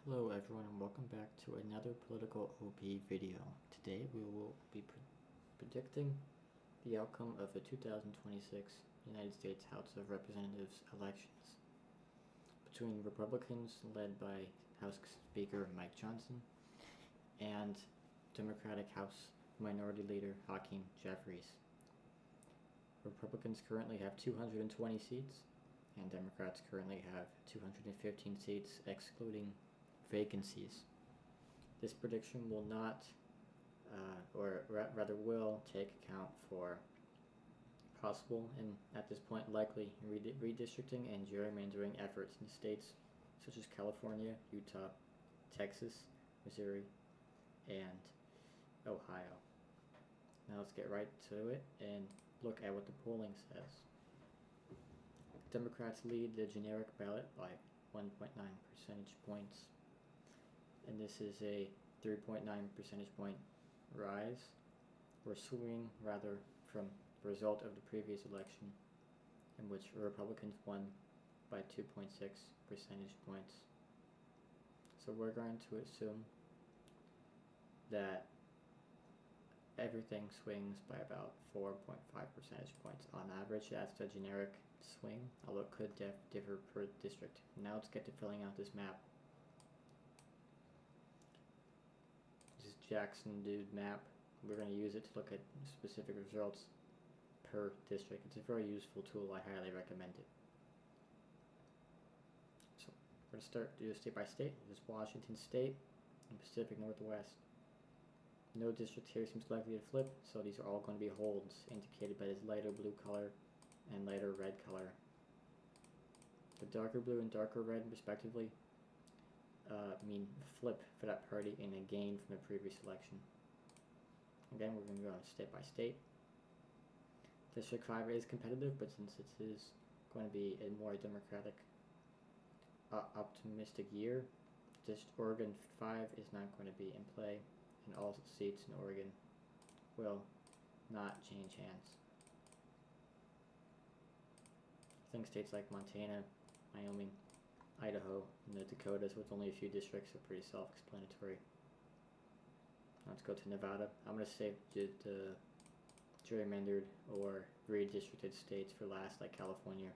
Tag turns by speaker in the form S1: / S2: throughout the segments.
S1: Hello everyone and welcome back to another political OP video. Today we will be predicting the outcome of the 2026 United States House of Representatives elections between Republicans led by House Speaker Mike Johnson and Democratic House Minority Leader Hakeem Jeffries. Republicans currently have 220 seats and Democrats currently have 215 seats excluding vacancies. This prediction will not, will take account for possible and at this point likely redistricting and gerrymandering efforts in states such as California, Utah, Texas, Missouri, and Ohio. Now let's get right to it and look at what the polling says. Democrats lead the generic ballot by 1.9 percentage points, and this is a 3.9 percentage point rise, or swing rather, from the result of the previous election in which Republicans won by 2.6 percentage points. So we're going to assume that everything swings by about 4.5 percentage points on average. That's the generic swing, although it could differ per district. Now let's get to filling out this map. This is Jackson Dude map. We're going to use it to look at specific results per district. It's a very useful tool. I highly recommend it. So we're going to start do state by state. This is Washington State and Pacific Northwest. No district here seems likely to flip, so these are all going to be holds, indicated by this lighter blue color and lighter red color. The darker blue and darker red, respectively, mean flip for that party and a gain from the previous election. Again, we're going to go on state by state. District 5 is competitive, but since it is going to be a more democratic, optimistic year, Oregon 5 is not going to be in play, and all seats in Oregon will not change hands. I think states like Montana, Wyoming, Idaho, and the Dakotas with only a few districts are pretty self-explanatory. Let's go to Nevada. I'm going to save the gerrymandered or redistricted states for last, like California.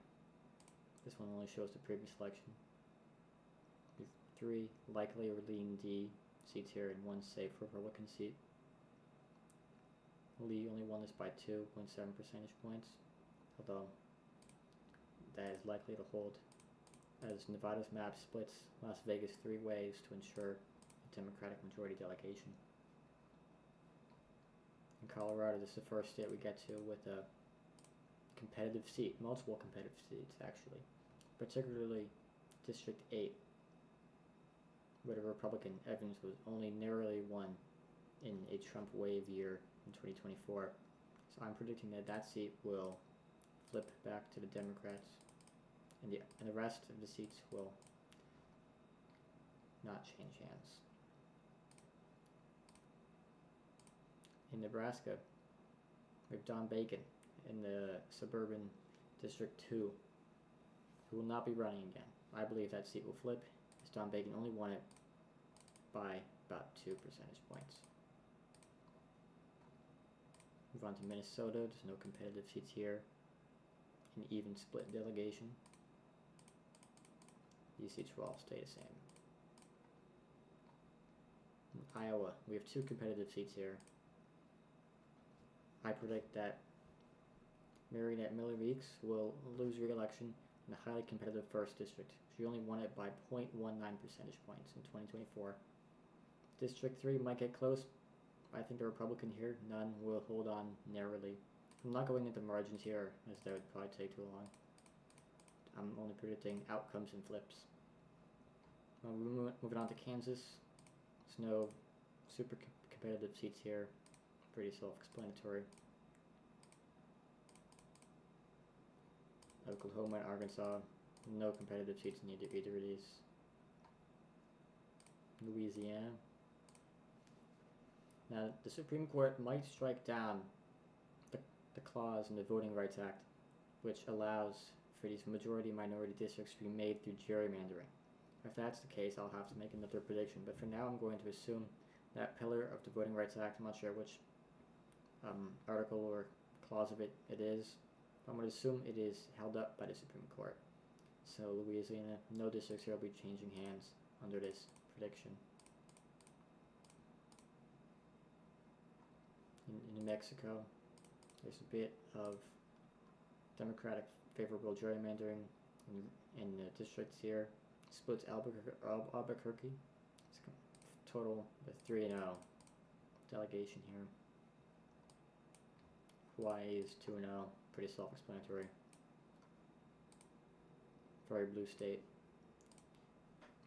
S1: This one only shows the previous election. With 3 likely or lean D seats here and 1 safe Republican seat. Lee only won this by 2.7 percentage points, although that is likely to hold, as Nevada's map splits Las Vegas 3 ways to ensure a Democratic majority delegation. In Colorado, this is the first state we get to with a competitive seat, multiple competitive seats actually, particularly District 8, where the Republican Evans was only narrowly won in a Trump wave year in 2024. So I'm predicting that that seat will flip back to the Democrats, and the rest of the seats will not change hands. In Nebraska, we have Don Bacon in the suburban District 2, who will not be running again. I believe that seat will flip, as Don Bacon only won it by about 2 percentage points. Move on to Minnesota. There's no competitive seats here. An even split delegation. These seats will all stay the same. In Iowa, we have 2 competitive seats here. I predict that Mariannette Miller-Weeks will lose re-election in the highly competitive 1st District. She only won it by 0.19 percentage points in 2024. District 3 might get close. I think the Republican here, none, will hold on narrowly. I'm not going into margins here, as that would probably take too long. I'm only predicting outcomes and flips. Moving on to Kansas. There's no super competitive seats here. Pretty self-explanatory. Oklahoma and Arkansas, no competitive seats in either of these. Louisiana. Now, the Supreme Court might strike down the clause in the Voting Rights Act which allows for these majority-minority districts to be made through gerrymandering. If that's the case, I'll have to make another prediction. But for now, I'm going to assume that pillar of the Voting Rights Act, I'm not sure which article or clause of it is, but I'm going to assume it is held up by the Supreme Court. So Louisiana, no districts here will be changing hands under this prediction. In New Mexico, there's a bit of Democratic favorable gerrymandering in the districts here. Splits Albuquerque. It's total the 3-0 delegation here. Hawaii is 2-0, pretty self-explanatory. Very blue state.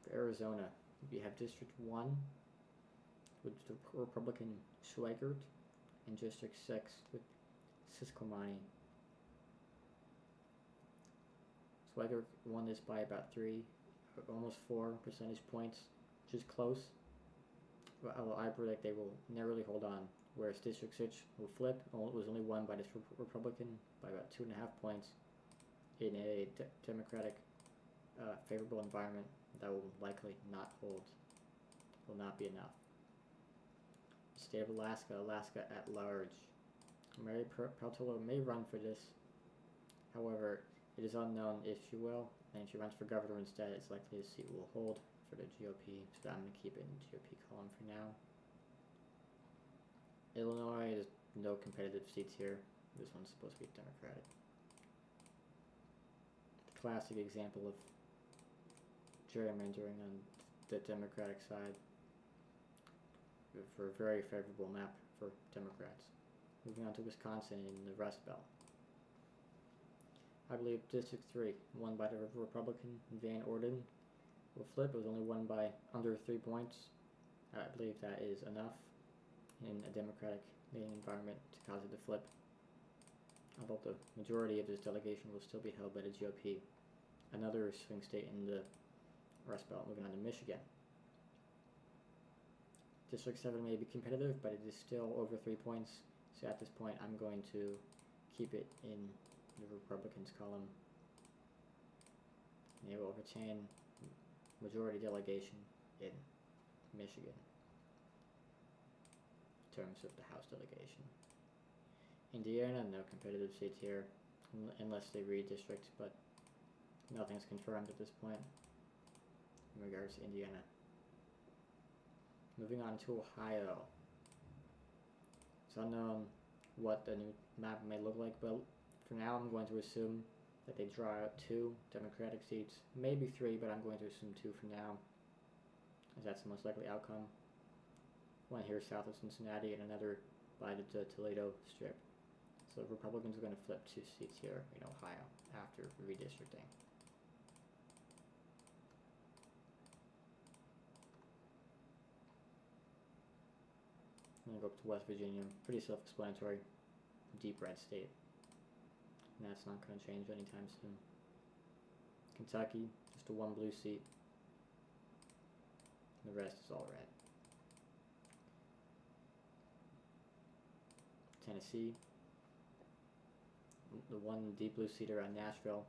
S1: For Arizona, we have District 1 with the Republican Schweigert, and District 6 with Siscomani. Schweigert won this by about almost 4 percentage points, which is close. But I predict they will narrowly hold on, whereas District 6 will flip. It was only won by this Republican by about 2.5 points in a Democratic favorable environment that will likely not hold, will not be enough. State of Alaska, Alaska at large. Mary Peltola may run for this. However, it is unknown if she will, and if she runs for governor instead, it's likely the seat will hold for the GOP, so I'm going to keep it in the GOP column for now. Illinois, there's no competitive seats here. This one's supposed to be Democratic. The classic example of gerrymandering on the Democratic side for a very favorable map for Democrats. Moving on to Wisconsin in the Rust Belt. I believe District 3, won by the Republican Van Orden, will flip. It was only won by under 3 points. I believe that is enough in a Democratic environment to cause it to flip. Although the majority of this delegation will still be held by the GOP. Another swing state in the Rust Belt. Moving on to Michigan. District 7 may be competitive, but it is still over 3 points. So at this point, I'm going to keep it in the Republicans column. They will retain majority delegation in Michigan in terms of the House delegation. Indiana, no competitive seats here unless they redistrict, but nothing's confirmed at this point in regards to Indiana. Moving on to Ohio. It's unknown what the new map may look like, but for now I'm going to assume that they draw out 2 Democratic seats, maybe 3, but I'm going to assume 2 for now, as that's the most likely outcome. One here south of Cincinnati and another by the Toledo Strip. So Republicans are going to flip 2 seats here in Ohio after redistricting. I'm going to go up to West Virginia. Pretty self-explanatory. Deep red state. And that's not going to change anytime soon. Kentucky, just a 1 blue seat. The rest is all red. Tennessee, the 1 deep blue seat around Nashville.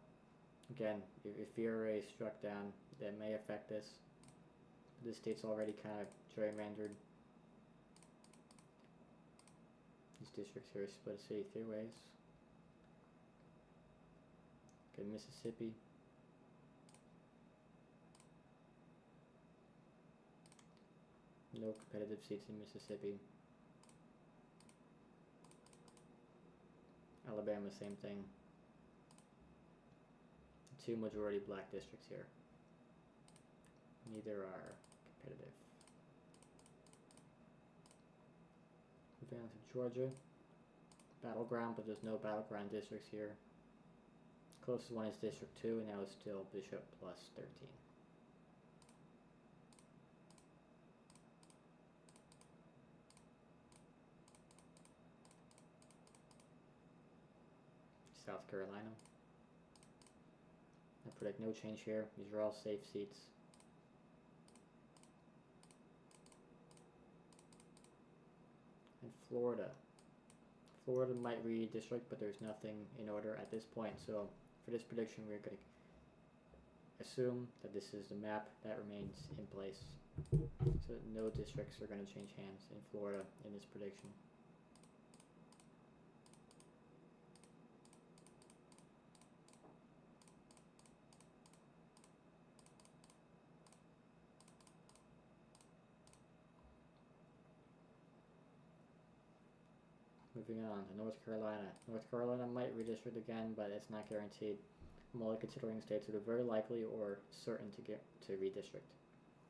S1: Again, if ERA is struck down, that may affect this. This state's already kind of gerrymandered. These districts here are split city 3 ways. Okay, Mississippi. No competitive seats in Mississippi. Alabama, same thing. 2 majority black districts here. Neither are competitive. Moving on to Georgia. Battleground, but there's no battleground districts here. Closest one is District 2, and now it's still Bishop plus 13. South Carolina. I predict no change here. These are all safe seats. And Florida. Florida might redistrict, but there's nothing in order at this point. So for this prediction, we're going to assume that this is the map that remains in place. So no districts are going to change hands in Florida in this prediction. Moving on to North Carolina. North Carolina might redistrict again, but it's not guaranteed. I'm only considering states that are very likely or certain to get to redistrict.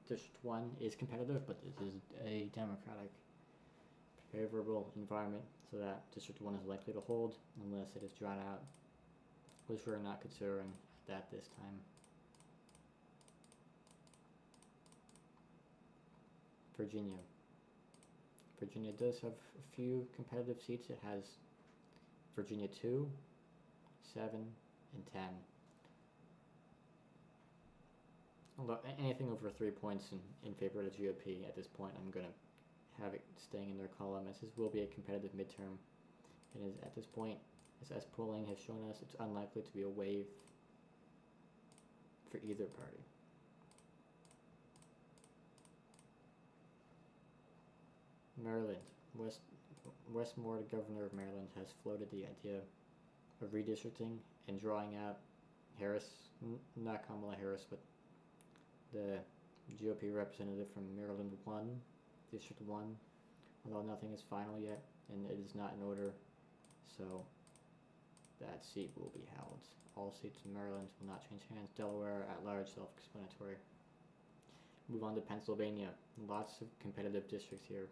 S1: District 1 is competitive, but it is a Democratic favorable environment, so that District 1 is likely to hold unless it is drawn out, which we're not considering that this time. Virginia. Virginia does have a few competitive seats. It has Virginia 2, 7, and 10. Although anything over 3 points in favor of the GOP at this point, I'm going to have it staying in their column, as this will be a competitive midterm. It is at this point, as polling has shown us, it's unlikely to be a wave for either party. Maryland. Wes Moore, the governor of Maryland, has floated the idea of redistricting and drawing out Harris, not Kamala Harris, but the GOP representative from Maryland 1, District 1, although nothing is final yet, and it is not in order, so that seat will be held. All seats in Maryland will not change hands. Delaware at large, self-explanatory. Move on to Pennsylvania. Lots of competitive districts here.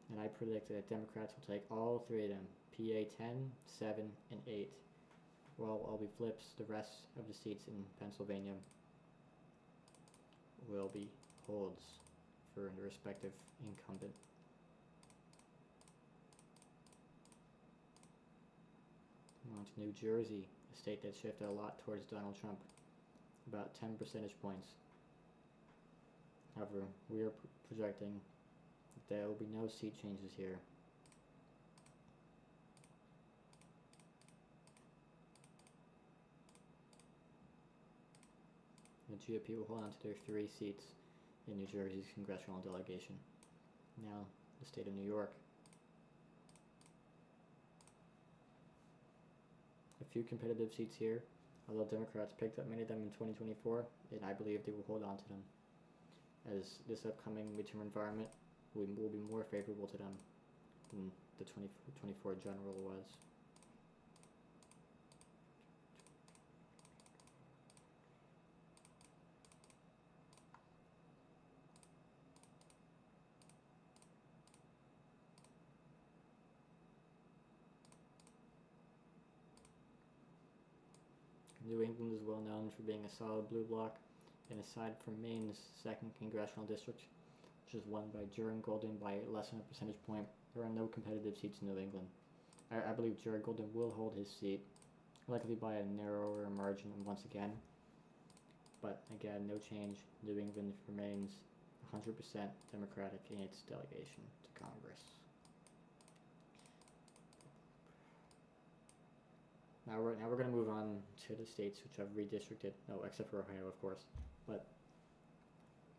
S1: And I predict that Democrats will take all three of them, PA 10, 7, and 8. While all be flips, the rest of the seats in Pennsylvania will be holds for the respective incumbent. On to New Jersey, a state that shifted a lot towards Donald Trump, about 10 percentage points. However, we are projecting that there will be no seat changes here. The GOP will hold on to their 3 seats in New Jersey's congressional delegation. Now, the state of New York. A few competitive seats here, although Democrats picked up many of them in 2024, and I believe they will hold on to them, as this upcoming midterm environment will be more favorable to them than the 2024 general was. New England is well known for being a solid blue bloc, and aside from Maine's 2nd congressional district, which is won by Jared Golden by less than a percentage point, there are no competitive seats in New England. I believe Jared Golden will hold his seat, likely by a narrower margin once again. But again, no change. New England remains 100% Democratic in its delegation to Congress. Now we're going to move on to the states which have redistricted. No, except for Ohio, of course. But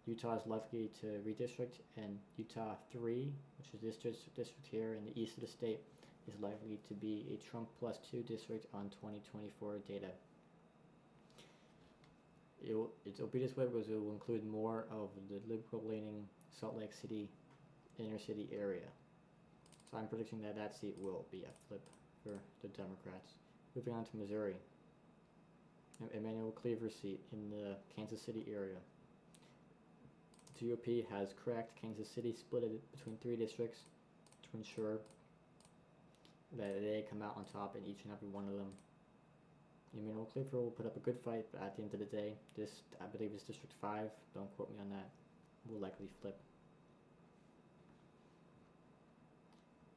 S1: Utah is likely to redistrict, and Utah 3, which is this district here in the east of the state, is likely to be a Trump +2 district on 2024 data. It'll be this way because it will include more of the liberal-leaning Salt Lake City inner city area. So I'm predicting that that seat will be a flip for the Democrats. Moving on to Missouri. Emanuel Cleaver's seat in the Kansas City area. GOP has cracked Kansas City, split it between 3 districts to ensure that they come out on top in each and every one of them. Emanuel Cleaver will put up a good fight, but at the end of the day, this, I believe, is District 5, don't quote me on that, will likely flip.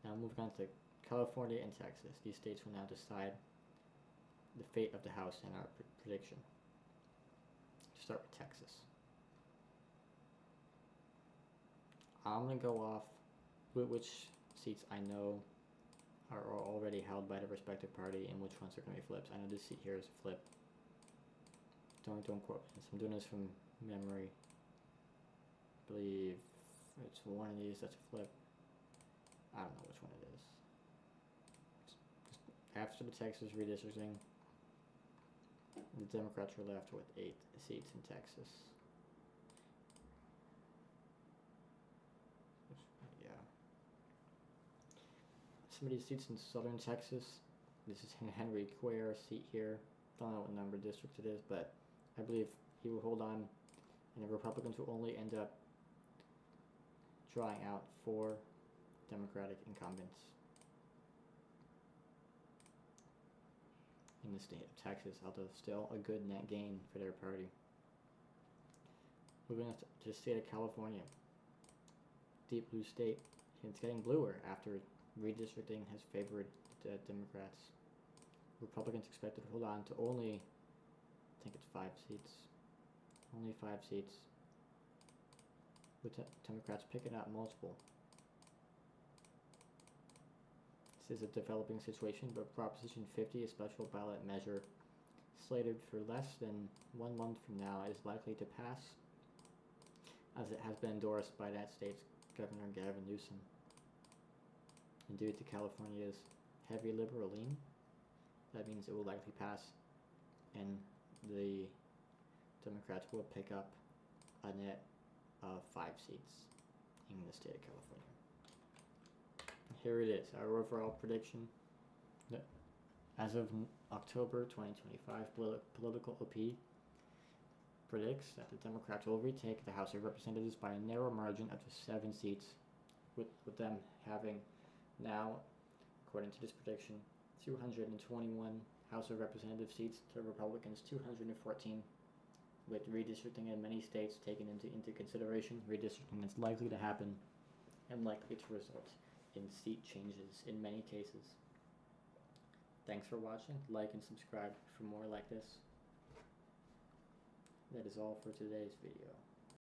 S1: Now moving on to California and Texas. These states will now decide the fate of the House in our prediction. Let's start with Texas. I'm going to go off with which seats I know are already held by the respective party and which ones are going to be flips. I know this seat here is a flip. don't quote this. I'm doing this from memory. I believe it's one of these that's a flip. I don't know which one it is. After the Texas redistricting, the Democrats were left with 8 seats in Texas. Yeah. Some of these seats in southern Texas. This is Henry Cuellar's seat here. Don't know what number district it is, but I believe he will hold on, and the Republicans will only end up drawing out 4 Democratic incumbents in the state of Texas, although still a good net gain for their party. Moving on to the state of California. Deep blue state, and it's getting bluer after redistricting has favored the Democrats. Republicans expected to hold on to only, I think it's 5 seats. Only 5 seats. With Democrats picking up multiple. This is a developing situation, but Proposition 50, a special ballot measure slated for less than 1 month from now, is likely to pass, as it has been endorsed by that state's Governor Gavin Newsom. And due to California's heavy liberal lean, that means it will likely pass, and the Democrats will pick up a net of 5 seats in the state of California. Here it is, our overall prediction. As of October 2025, Political OP predicts that the Democrats will retake the House of Representatives by a narrow margin up to 7 seats, with them having now, according to this prediction, 221 House of Representative seats to Republicans' 214. With redistricting in many states taken into consideration, redistricting is likely to happen and likely to result in seat changes in many cases. Thanks for watching. Like and subscribe for more like this. That is all for today's video.